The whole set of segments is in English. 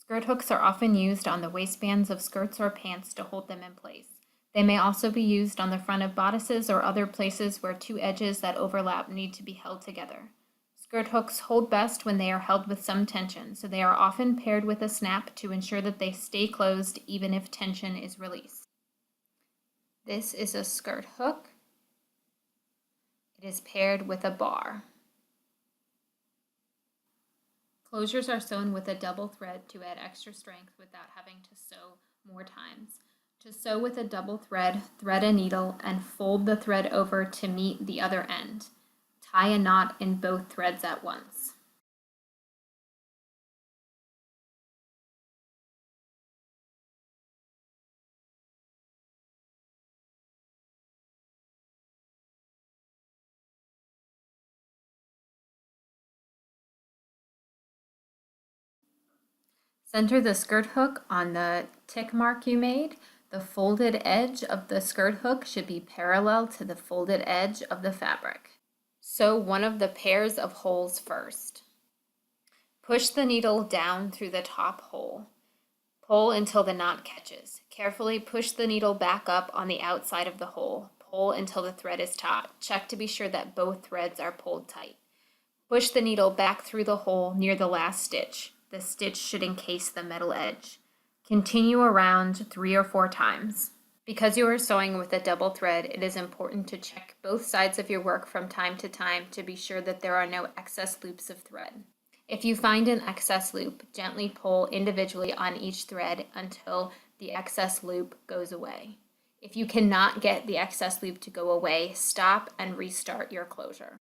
Skirt hooks are often used on the waistbands of skirts or pants to hold them in place. They may also be used on the front of bodices or other places where two edges that overlap need to be held together. Skirt hooks hold best when they are held with some tension, so they are often paired with a snap to ensure that they stay closed even if tension is released. This is a skirt hook. It is paired with a bar. Closures are sewn with a double thread to add extra strength without having to sew more times. To sew with a double thread, thread a needle and fold the thread over to meet the other end. Tie a knot in both threads at once. Center the skirt hook on the tick mark you made. The folded edge of the skirt hook should be parallel to the folded edge of the fabric. Sew one of the pairs of holes first. Push the needle down through the top hole. Pull until the knot catches. Carefully push the needle back up on the outside of the hole. Pull until the thread is taut. Check to be sure that both threads are pulled tight. Push the needle back through the hole near the last stitch. The stitch should encase the metal edge. Continue around 3 or 4 times. Because you are sewing with a double thread, it is important to check both sides of your work from time to time to be sure that there are no excess loops of thread. If you find an excess loop, gently pull individually on each thread until the excess loop goes away. If you cannot get the excess loop to go away, stop and restart your closure.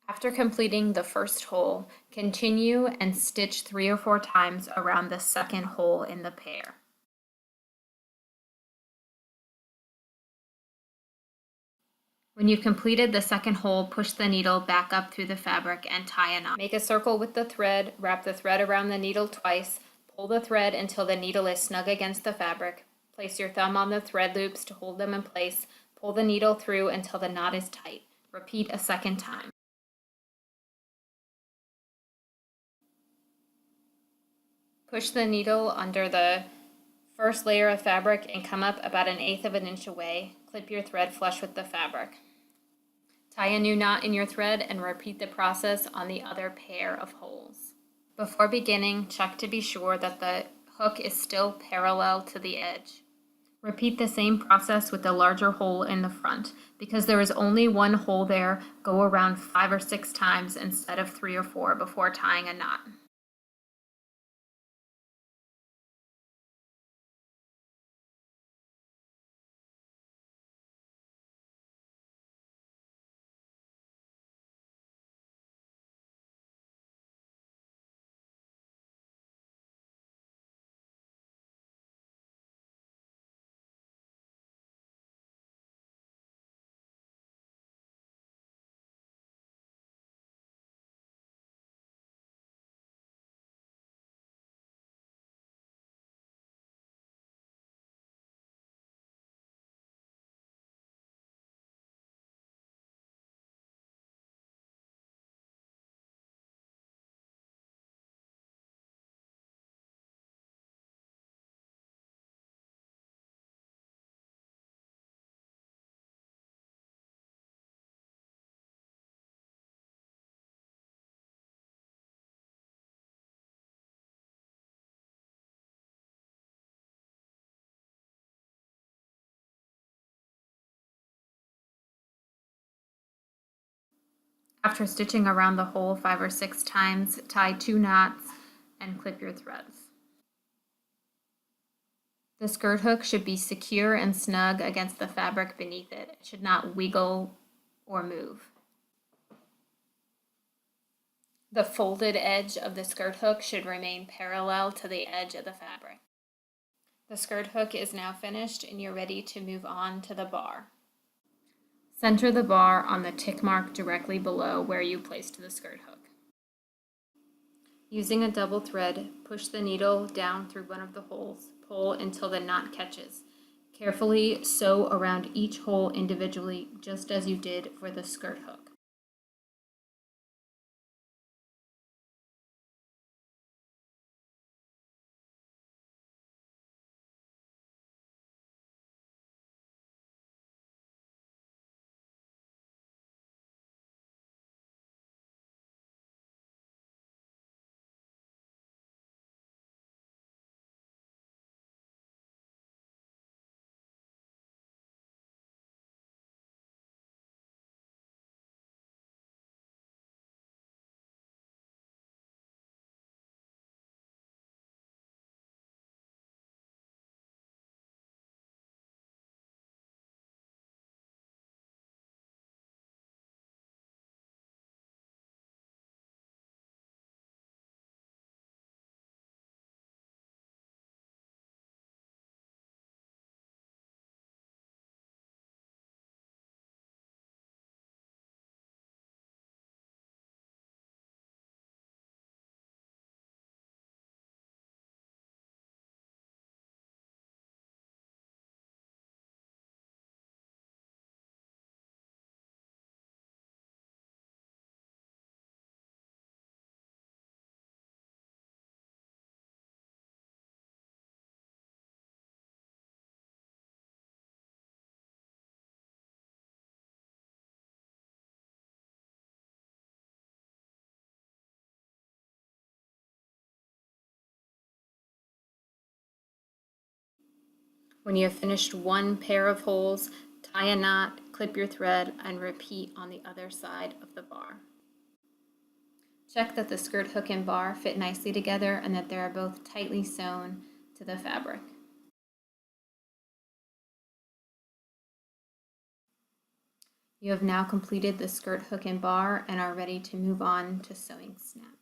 After completing the first hole, continue and stitch 3 or 4 times around the second hole in the pair. When you've completed the second hole, push the needle back up through the fabric and tie a knot. Make a circle with the thread, wrap the thread around the needle twice, pull the thread until the needle is snug against the fabric, place your thumb on the thread loops to hold them in place, pull the needle through until the knot is tight. Repeat a second time. Push the needle under the first layer of fabric and come up about 1/8 of an inch away. Clip your thread flush with the fabric. Tie a new knot in your thread and repeat the process on the other pair of holes. Before beginning, check to be sure that the hook is still parallel to the edge. Repeat the same process with the larger hole in the front. Because there is only one hole there, go around 5 or 6 times instead of 3 or 4 before tying a knot. After stitching around the hole 5 or 6 times, tie 2 knots and clip your threads. The skirt hook should be secure and snug against the fabric beneath it. It should not wiggle or move. The folded edge of the skirt hook should remain parallel to the edge of the fabric. The skirt hook is now finished and you're ready to move on to the bar. Center the bar on the tick mark directly below where you placed the skirt hook. Using a double thread, push the needle down through one of the holes. Pull until the knot catches. Carefully sew around each hole individually, just as you did for the skirt hook. When you have finished one pair of holes, tie a knot, clip your thread, and repeat on the other side of the bar. Check that the skirt hook and bar fit nicely together and that they are both tightly sewn to the fabric. You have now completed the skirt hook and bar and are ready to move on to sewing snap.